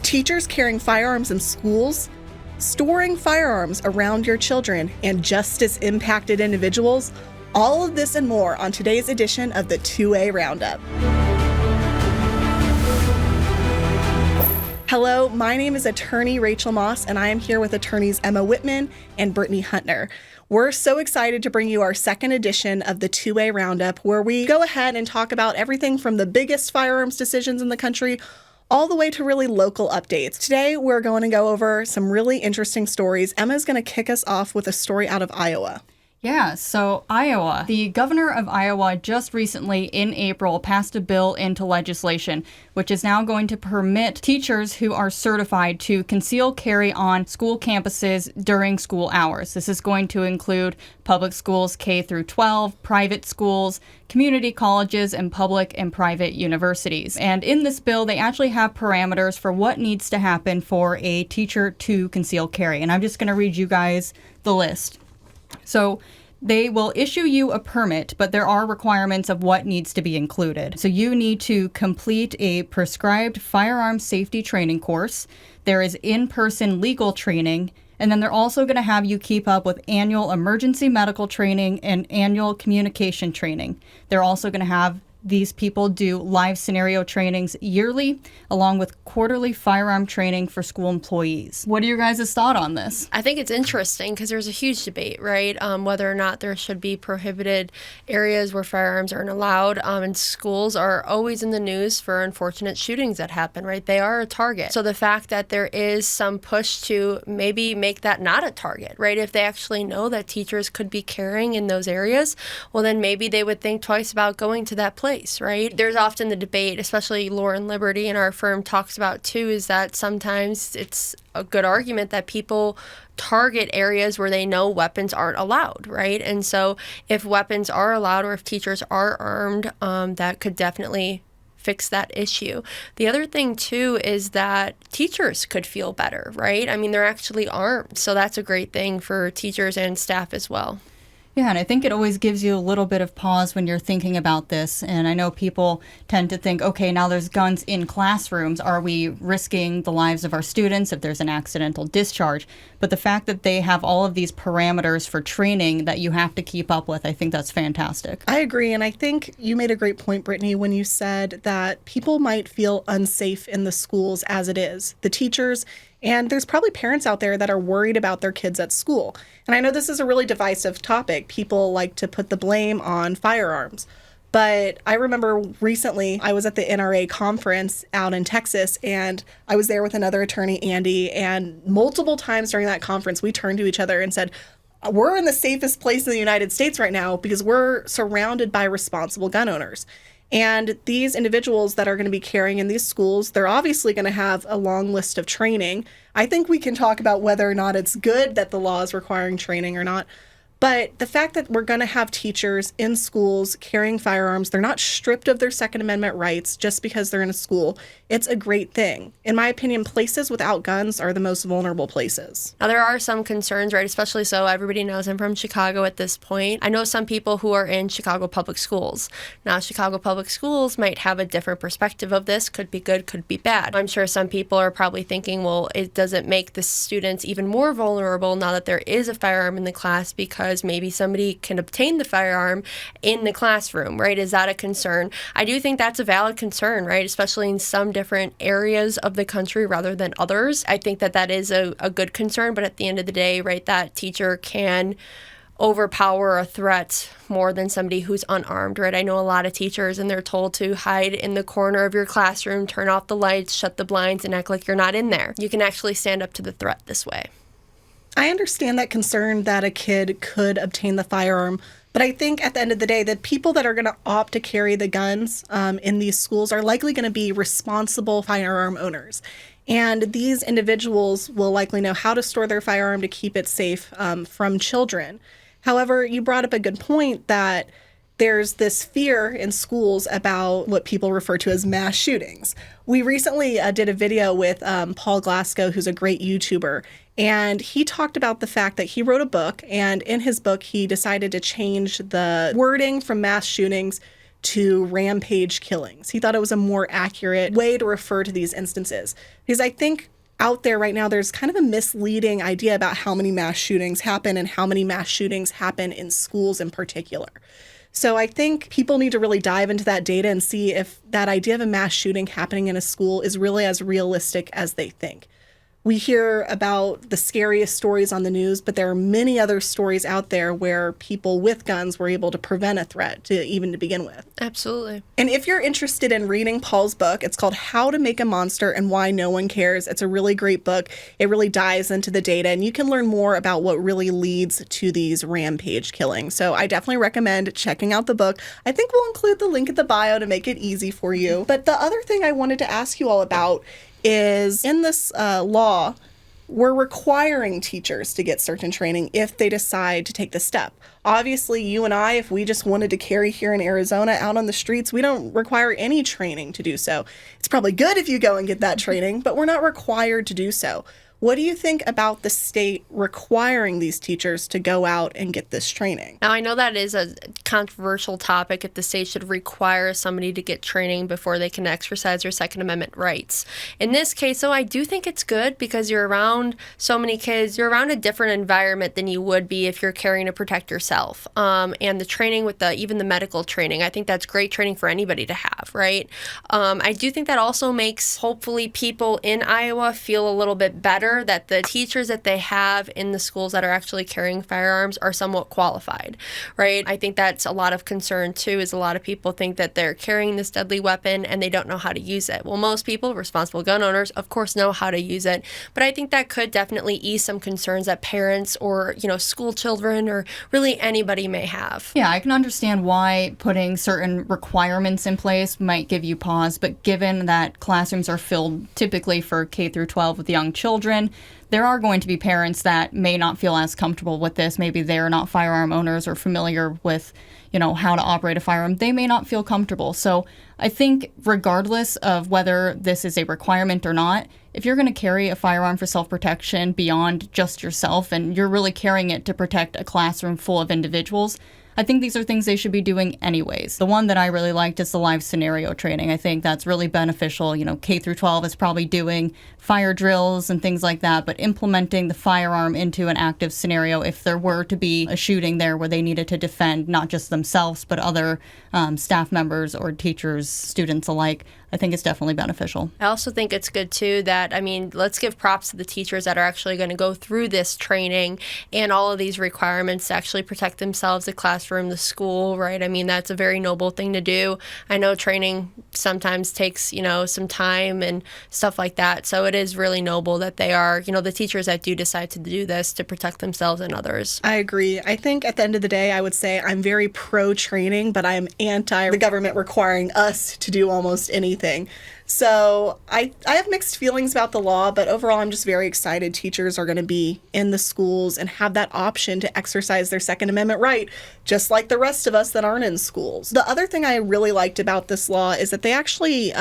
teachers carrying firearms in schools, storing firearms around your children, and justice-impacted individuals. All of this and more on today's edition of the 2A Roundup. Hello, my name is attorney Rachel Moss, and I am here with attorneys Emma Wittmann and Brittany Huttner. We're so excited to bring you our second edition of the 2A Roundup, where we go ahead and talk about everything from the biggest firearms decisions in the country all the way to really local updates. Today, we're going to go over some really interesting stories. Emma's going to kick us off with a story out of Iowa. Yeah, so Iowa. The governor of Iowa just recently, in April, passed a bill into legislation, which is now going to permit teachers who are certified to conceal carry on school campuses during school hours. This is going to include public schools K through 12, private schools, community colleges, and public and private universities. And in this bill, they actually have parameters for what needs to happen for a teacher to conceal carry. And I'm just going to read you guys the list. So they will issue you a permit, but there are requirements of what needs to be included. So you need to complete a prescribed firearm safety training course. There is in-person legal training, and then they're also going to have you keep up with annual emergency medical training and annual communication training. They're also going to have these people do live scenario trainings yearly, along with quarterly firearm training for school employees. What are your guys' thought on this? I think it's interesting because there's a huge debate, right? Whether or not there should be prohibited areas where firearms aren't allowed. And schools are always in the news for unfortunate shootings that happen, right? They are a target. So the fact that there is some push to maybe make that not a target, right? If they actually know that teachers could be carrying in those areas, well, then maybe they would think twice about going to that place. Right? There's often the debate, especially Lauren Liberty in our firm talks about too, is that sometimes it's a good argument that people target areas where they know weapons aren't allowed, right? And so if weapons are allowed or if teachers are armed, that could definitely fix that issue. The other thing too is that teachers could feel better, right? I mean, they're actually armed, so that's a great thing for teachers and staff as well. Yeah, and I think it always gives you a little bit of pause when you're thinking about this. And I know people tend to think, okay, now there's guns in classrooms. Are we risking the lives of our students if there's an accidental discharge? But the fact that they have all of these parameters for training that you have to keep up with, I think that's fantastic. I agree. And I think you made a great point, Brittany, when you said that people might feel unsafe in the schools as it is. The teachers, and there's probably parents out there that are worried about their kids at school. And I know this is a really divisive topic. People like to put the blame on firearms. But I remember recently I was at the NRA conference out in Texas, and I was there with another attorney, Andy, and multiple times during that conference, we turned to each other and said, we're in the safest place in the United States right now because we're surrounded by responsible gun owners. And these individuals that are going to be carrying in these schools, they're obviously going to have a long list of training. I think we can talk about whether or not it's good that the law is requiring training or not. But the fact that we're going to have teachers in schools carrying firearms, they're not stripped of their Second Amendment rights just because they're in a school. It's a great thing. In my opinion, places without guns are the most vulnerable places. Now, there are some concerns, right? Especially so everybody knows I'm from Chicago at this point. I know some people who are in Chicago public schools. Now, Chicago public schools might have a different perspective of this. Could be good, could be bad. I'm sure some people are probably thinking, well, it doesn't make the students even more vulnerable now that there is a firearm in the class because maybe somebody can obtain the firearm in the classroom, right? Is that a concern? I do think that's a valid concern, right? Especially in some different areas of the country rather than others. I think that that is a good concern, but at the end of the day, right, that teacher can overpower a threat more than somebody who's unarmed, right? I know a lot of teachers and they're told to hide in the corner of your classroom, turn off the lights, shut the blinds, and act like you're not in there. You can actually stand up to the threat this way. I understand that concern that a kid could obtain the firearm, but I think at the end of the day, the people that are going to opt to carry the guns in these schools are likely going to be responsible firearm owners. And these individuals will likely know how to store their firearm to keep it safe from children. However, you brought up a good point that there's this fear in schools about what people refer to as mass shootings. We recently did a video with Paul Glasgow, who's a great YouTuber, and he talked about the fact that he wrote a book, and in his book, he decided to change the wording from mass shootings to rampage killings. He thought it was a more accurate way to refer to these instances. Because I think out there right now, there's kind of a misleading idea about how many mass shootings happen and how many mass shootings happen in schools in particular. So I think people need to really dive into that data and see if that idea of a mass shooting happening in a school is really as realistic as they think. We hear about the scariest stories on the news, but there are many other stories out there where people with guns were able to prevent a threat to begin with. Absolutely. And if you're interested in reading Paul's book, it's called How to Make a Monster and Why No One Cares. It's a really great book. It really dives into the data, and you can learn more about what really leads to these rampage killings. So I definitely recommend checking out the book. I think we'll include the link at the bio to make it easy for you. But the other thing I wanted to ask you all about is in this law, we're requiring teachers to get certain training if they decide to take the step. Obviously, you and I, if we just wanted to carry here in Arizona out on the streets, we don't require any training to do so. It's probably good if you go and get that training, but we're not required to do so. What do you think about the state requiring these teachers to go out and get this training? Now, I know that is a controversial topic if the state should require somebody to get training before they can exercise their Second Amendment rights. In this case, though, I do think it's good because you're around so many kids. You're around a different environment than you would be if you're caring to protect yourself. And the training with even the medical training, I think that's great training for anybody to have, right? I do think that also makes, hopefully, people in Iowa feel a little bit better that the teachers that they have in the schools that are actually carrying firearms are somewhat qualified, right? I think that's a lot of concern too, is a lot of people think that they're carrying this deadly weapon and they don't know how to use it. Well, most people, responsible gun owners, of course, know how to use it, but I think that could definitely ease some concerns that parents or, school children or really anybody may have. Yeah, I can understand why putting certain requirements in place might give you pause, but given that classrooms are filled typically for K through 12 with young children, there are going to be parents that may not feel as comfortable with this. Maybe they're not firearm owners or familiar with, how to operate a firearm. They may not feel comfortable. So I think regardless of whether this is a requirement or not, if you're going to carry a firearm for self-protection beyond just yourself and you're really carrying it to protect a classroom full of individuals, I think these are things they should be doing anyways. The one that I really liked is the live scenario training. I think that's really beneficial. K through 12 is probably doing fire drills and things like that, but implementing the firearm into an active scenario if there were to be a shooting there where they needed to defend not just themselves, but other staff members or teachers, students alike, I think it's definitely beneficial. I also think it's good, too, that, let's give props to the teachers that are actually going to go through this training and all of these requirements to actually protect themselves, the classroom, the school, right? That's a very noble thing to do. I know training sometimes takes, some time and stuff like that. So it is really noble that they are, the teachers that do decide to do this to protect themselves and others. I agree. I think at the end of the day, I would say I'm very pro-training, but I'm anti the government requiring us to do almost anything. So I have mixed feelings about the law, but overall I'm just very excited teachers are going to be in the schools and have that option to exercise their Second Amendment right, just like the rest of us that aren't in schools. The other thing I really liked about this law is that they actually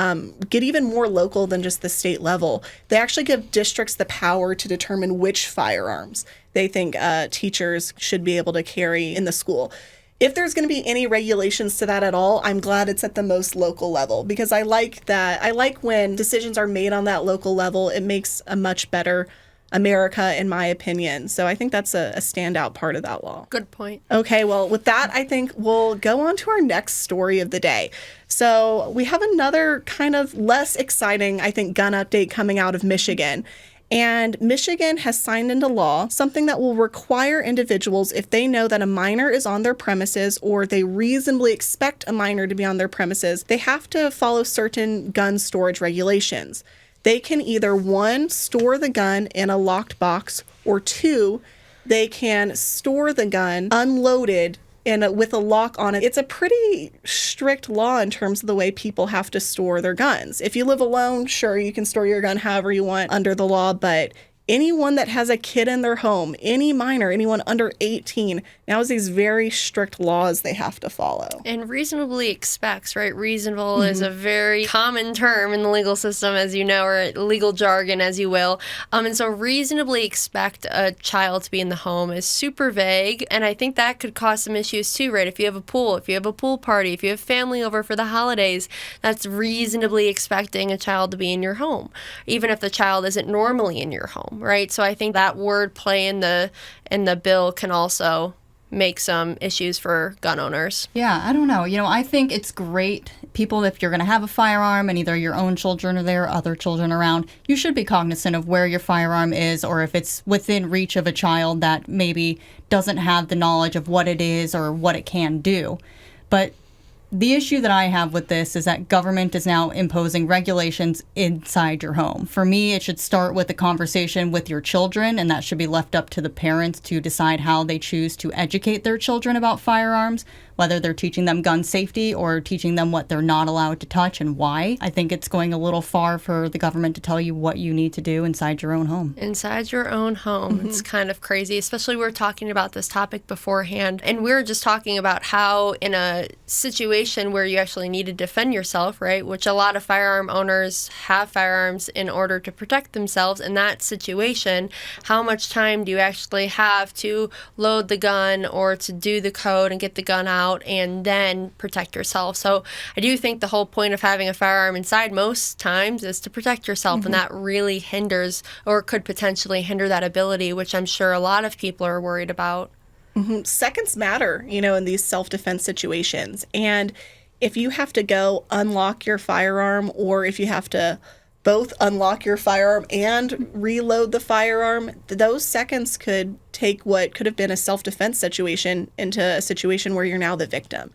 get even more local than just the state level. They actually give districts the power to determine which firearms they think teachers should be able to carry in the school. If there's going to be any regulations to that at all, I'm glad it's at the most local level because I like that. I like when decisions are made on that local level. It makes a much better America, in my opinion. So I think that's a standout part of that law. Good point. Okay, well, with that, I think we'll go on to our next story of the day. So we have another kind of less exciting, I think, gun update coming out of Michigan. And Michigan has signed into law something that will require individuals, if they know that a minor is on their premises or they reasonably expect a minor to be on their premises, they have to follow certain gun storage regulations. They can either, 1, store the gun in a locked box, or 2, they can store the gun unloaded with a lock on it. It's a pretty strict law in terms of the way people have to store their guns. If you live alone, sure, you can store your gun however you want under the law, but anyone that has a kid in their home, any minor, anyone under 18, now is these very strict laws they have to follow. And reasonably expects, right? Reasonable is a very common term in the legal system, as you know, or legal jargon, as you will. And so reasonably expect a child to be in the home is super vague. And I think that could cause some issues too, right? If you have a pool, if you have a pool party, if you have family over for the holidays, that's reasonably expecting a child to be in your home, even if the child isn't normally in your home. Right, so I think that word play in the bill can also make some issues for gun owners. Yeah, I don't know. I think it's great. People, if you're going to have a firearm and either your own children are there or other children around, you should be cognizant of where your firearm is, or if it's within reach of a child that maybe doesn't have the knowledge of what it is or what it can do. But the issue that I have with this is that government is now imposing regulations inside your home. For me, it should start with a conversation with your children, and that should be left up to the parents to decide how they choose to educate their children about firearms, whether they're teaching them gun safety or teaching them what they're not allowed to touch and why. I think it's going a little far for the government to tell you what you need to do inside your own home. Inside your own home. It's kind of crazy, especially we were talking about this topic beforehand, and we were just talking about how in a situation where you actually need to defend yourself, right, which a lot of firearm owners have firearms in order to protect themselves. In that situation, how much time do you actually have to load the gun or to do the code and get the gun out and then protect yourself? So I do think the whole point of having a firearm inside most times is to protect yourself, and that really hinders or could potentially hinder that ability, which I'm sure a lot of people are worried about. Seconds matter, in these self-defense situations. And if you have to go unlock your firearm, or if you have to both unlock your firearm and reload the firearm, those seconds could take what could have been a self-defense situation into a situation where you're now the victim.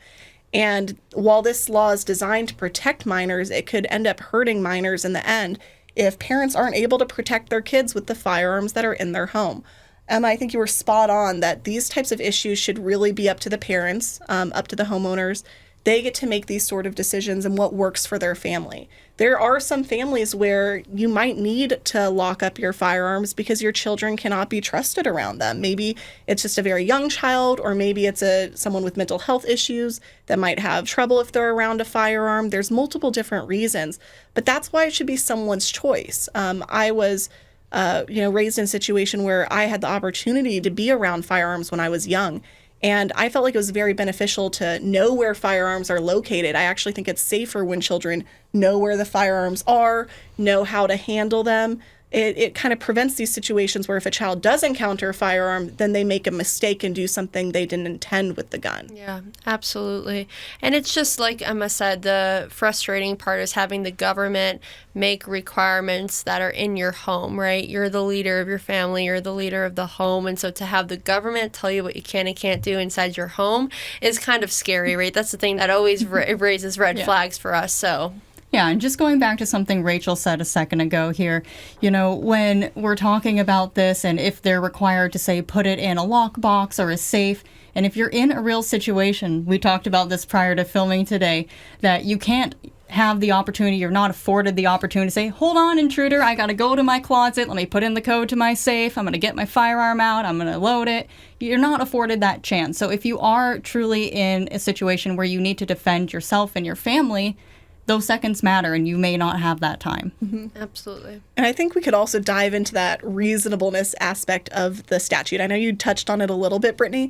And while this law is designed to protect minors, it could end up hurting minors in the end if parents aren't able to protect their kids with the firearms that are in their home. Emma, I think you were spot on that these types of issues should really be up to the parents, up to the homeowners. They get to make these sort of decisions and what works for their family. There are some families where you might need to lock up your firearms because your children cannot be trusted around them. Maybe it's just a very young child, or maybe it's someone with mental health issues that might have trouble if they're around a firearm. There's multiple different reasons, but that's why it should be someone's choice. I was raised in a situation where I had the opportunity to be around firearms when I was young. And I felt like it was very beneficial to know where firearms are located. I actually think it's safer when children know where the firearms are, know how to handle them. It kind of prevents these situations where if a child does encounter a firearm, then they make a mistake and do something they didn't intend with the gun. Yeah, absolutely. And it's just like Emma said, the frustrating part is having the government make requirements that are in your home, right? You're the leader of your family, you're the leader of the home. And so to have the government tell you what you can and can't do inside your home is kind of scary, right? That's the thing that always raises red flags for us. So Yeah, and just going back to something Rachel said a second ago here, when we're talking about this and if they're required to, say, put it in a lockbox or a safe, and if you're in a real situation, we talked about this prior to filming today, that you can't have the opportunity, you're not afforded the opportunity to say, hold on, intruder, I got to go to my closet, let me put in the code to my safe, I'm going to get my firearm out, I'm going to load it. You're not afforded that chance. So if you are truly in a situation where you need to defend yourself and your family, those seconds matter, and you may not have that time. Absolutely. And I think we could also dive into that reasonableness aspect of the statute. I know you touched on it a little bit, Brittany,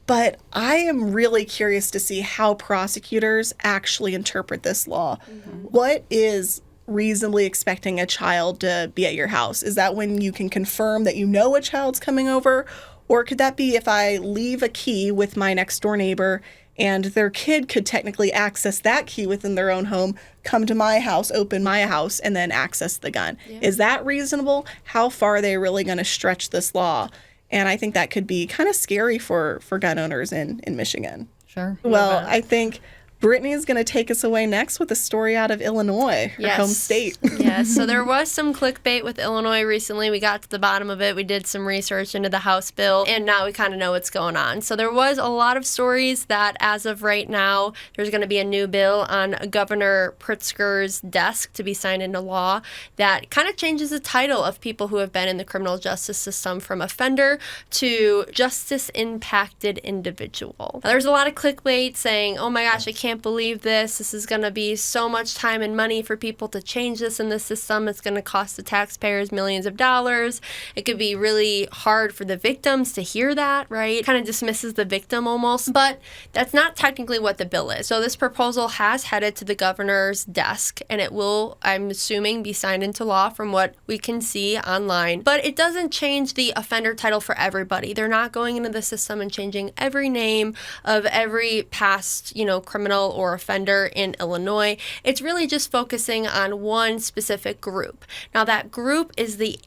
but I am really curious to see how prosecutors actually interpret this law. What is reasonably expecting a child to be at your house? Is that when you can confirm that you know a child's coming over? Or could that be if I leave a key with my next door neighbor and their kid could technically access that key within their own home, come to my house, open my house, and then access the gun? Yeah. Is that reasonable? How far are they really going to stretch this law? And I think that could be kind of scary for gun owners in Michigan. Sure. Well, I think Brittany is going to take us away next with a story out of Illinois, her home state. Yes, so there was some clickbait with Illinois recently. We got to the bottom of it. We did some research into the House bill, and now we kind of know what's going on. So there was a lot of stories that as of right now, there's going to be a new bill on Governor Pritzker's desk to be signed into law that kind of changes the title of people who have been in the criminal justice system from offender to justice-impacted individual. Now, there's a lot of clickbait saying, oh my gosh, I can't believe this. This is going to be so much time and money for people to change this in the system. It's going to cost the taxpayers millions of dollars. It could be really hard for the victims to hear that, right? Kind of dismisses the victim almost, but that's not technically what the bill is. So this proposal has headed to the governor's desk, and it will, I'm assuming, be signed into law from what we can see online. But it doesn't change the offender title for everybody. They're not going into the system and changing every name of every past, criminal or offender in Illinois. It's really just focusing on one specific group. Now, that group is the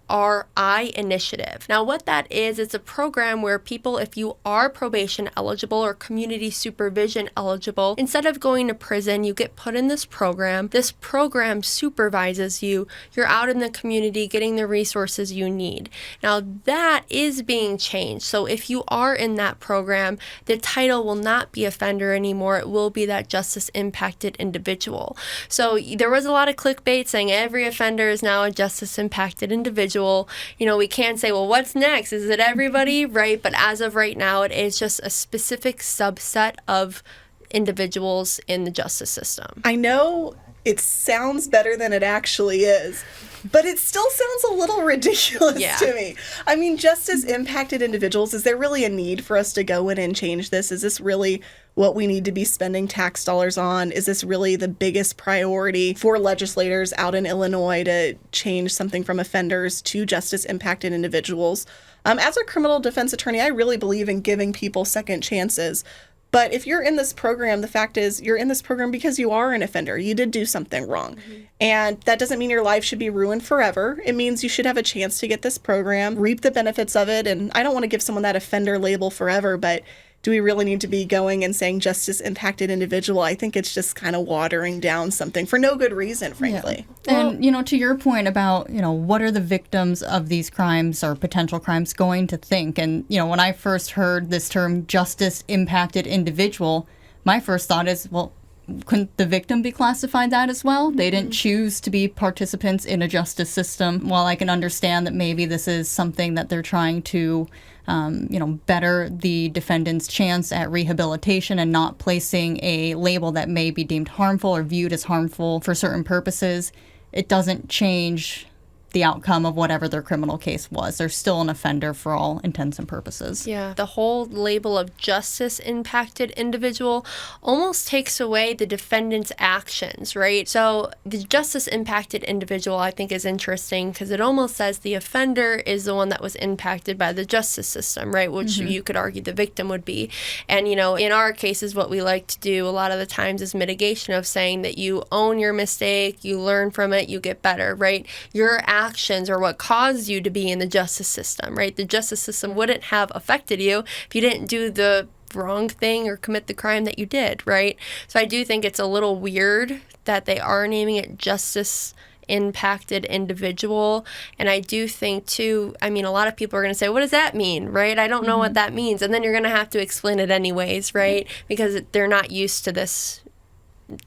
ARI initiative. Now, what that is, it's a program where people, if you are probation eligible or community supervision eligible, instead of going to prison, you get put in this program. This program supervises you. You're out in the community getting the resources you need. Now, that is being changed. So if you are in that program, the title will not be offender anymore. It will be that justice impacted individual. So there was a lot of clickbait saying every offender is now a justice impacted individual. We can say, well, what's next? Is it everybody? Right? But as of right now, it is just a specific subset of individuals in the justice system. I know it sounds better than it actually is, but it still sounds a little ridiculous to me. I mean, justice impacted individuals, is there really a need for us to go in and change this? Is this really what we need to be spending tax dollars on? Is this really the biggest priority for legislators out in Illinois to change something from offenders to justice impacted individuals? As a criminal defense attorney, I really believe in giving people second chances. But if you're in this program, the fact is you're in this program because you are an offender. You did do something wrong. Mm-hmm. And that doesn't mean your life should be ruined forever. It means you should have a chance to get this program, reap the benefits of it. And I don't want to give someone that offender label forever, but do we really need to be going and saying justice impacted individual? I think it's just kind of watering down something for no good reason, frankly. Yeah. And, to your point about, what are the victims of these crimes or potential crimes going to think? And, when I first heard this term justice impacted individual, my first thought is, well, couldn't the victim be classified that as well? They didn't choose to be participants in a justice system. While I can understand that maybe this is something that they're trying to better the defendant's chance at rehabilitation and not placing a label that may be deemed harmful or viewed as harmful for certain purposes, it doesn't change the outcome of whatever their criminal case was. They're still an offender for all intents and purposes. Yeah. The whole label of justice impacted individual almost takes away the defendant's actions, right? So the justice impacted individual, I think, is interesting because it almost says the offender is the one that was impacted by the justice system, right? Which you could argue the victim would be. And, in our cases, what we like to do a lot of the times is mitigation of saying that you own your mistake, you learn from it, you get better, right? Your actions are what caused you to be in the justice system, right? The justice system wouldn't have affected you if you didn't do the wrong thing or commit the crime that you did, right? So I do think it's a little weird that they are naming it justice impacted individual. And I do think too, a lot of people are going to say, what does that mean, right? I don't know what that means. And then you're going to have to explain it anyways, right? Because they're not used to this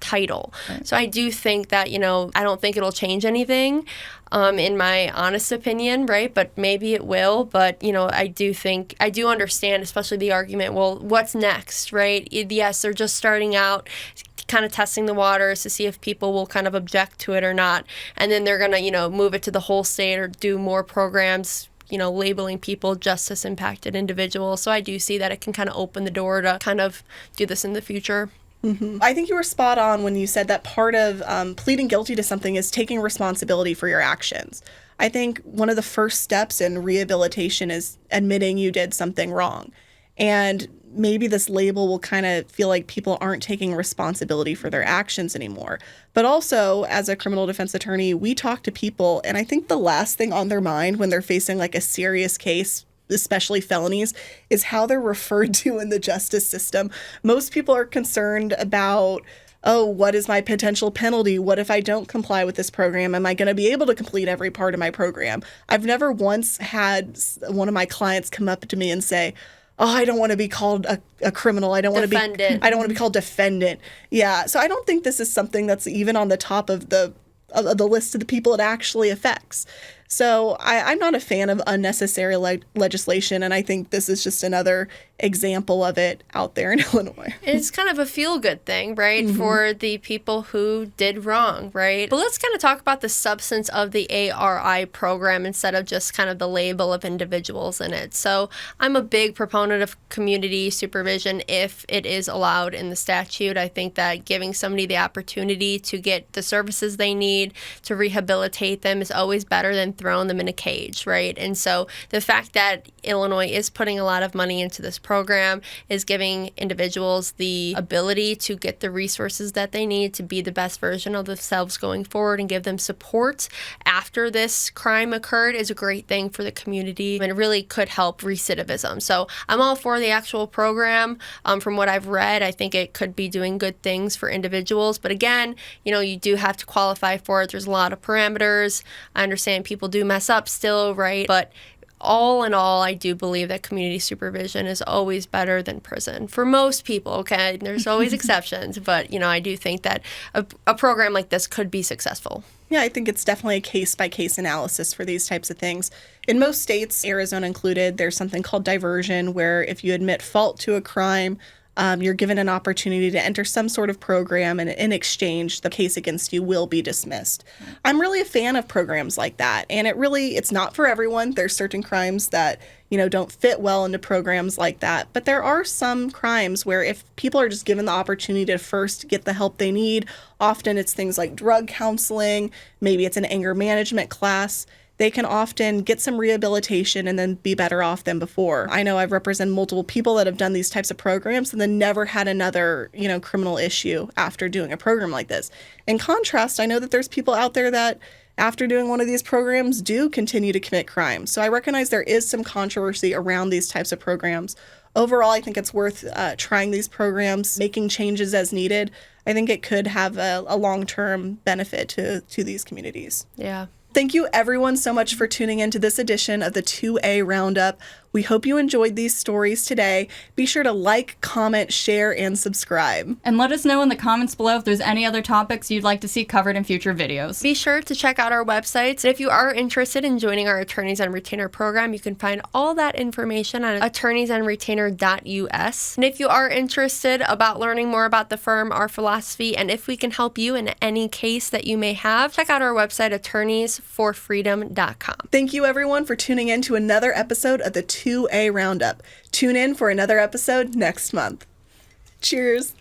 title. Right. So I do think that, I don't think it'll change anything, in my honest opinion, right? But maybe it will. But, I do understand, especially the argument, well, what's next, right? Yes, they're just starting out, kind of testing the waters to see if people will kind of object to it or not. And then they're going to, move it to the whole state or do more programs, labeling people justice impacted individuals. So I do see that it can kind of open the door to kind of do this in the future. Mm-hmm. I think you were spot on when you said that part of pleading guilty to something is taking responsibility for your actions. I think one of the first steps in rehabilitation is admitting you did something wrong. And maybe this label will kind of feel like people aren't taking responsibility for their actions anymore. But also, as a criminal defense attorney, we talk to people, and I think the last thing on their mind when they're facing like a serious case, especially felonies, is how they're referred to in the justice system. Most people are concerned about, oh, what is my potential penalty? What if I don't comply with this program? Am I going to be able to complete every part of my program? I've never once had one of my clients come up to me and say, oh, I don't want to be called a criminal. I don't want to be called defendant. Yeah. So I don't think this is something that's even on the top of the list of the people it actually affects. So I'm not a fan of unnecessary legislation, and I think this is just another example of it out there in Illinois. It's kind of a feel-good thing, right, for the people who did wrong, right? But let's kind of talk about the substance of the ARI program instead of just kind of the label of individuals in it. So I'm a big proponent of community supervision if it is allowed in the statute. I think that giving somebody the opportunity to get the services they need to rehabilitate them is always better than throwing them in a cage, right? And so the fact that Illinois is putting a lot of money into this program is giving individuals the ability to get the resources that they need to be the best version of themselves going forward and give them support after this crime occurred is a great thing for the community, and it really could help recidivism. So I'm all for the actual program. From what I've read, I think it could be doing good things for individuals. But again, you do have to qualify for it. There's a lot of parameters. I understand people do mess up still, right? But all in all, I do believe that community supervision is always better than prison for most people, okay? There's always exceptions, but, I do think that a program like this could be successful. Yeah, I think it's definitely a case-by-case analysis for these types of things. In most states, Arizona included, there's something called diversion, where if you admit fault to a crime, you're given an opportunity to enter some sort of program, and in exchange, the case against you will be dismissed. I'm really a fan of programs like that, and it's not for everyone. There's certain crimes that, don't fit well into programs like that, but there are some crimes where if people are just given the opportunity to first get the help they need, often it's things like drug counseling, maybe it's an anger management class, they can often get some rehabilitation and then be better off than before. I know I've represented multiple people that have done these types of programs and then never had another, criminal issue after doing a program like this. In contrast, I know that there's people out there that after doing one of these programs do continue to commit crimes. So I recognize there is some controversy around these types of programs. Overall, I think it's worth trying these programs, making changes as needed. I think it could have a long-term benefit to these communities. Yeah. Thank you, everyone, so much for tuning in to this edition of the 2A Roundup. We hope you enjoyed these stories today. Be sure to like, comment, share, and subscribe. And let us know in the comments below if there's any other topics you'd like to see covered in future videos. Be sure to check out our websites. If you are interested in joining our Attorneys on Retainer program, you can find all that information on attorneysonretainer.us. And if you are interested about learning more about the firm, our philosophy, and if we can help you in any case that you may have, check out our website, attorneysforfreedom.com. Thank you, everyone, for tuning in to another episode of the 2A Roundup. Tune in for another episode next month. Cheers.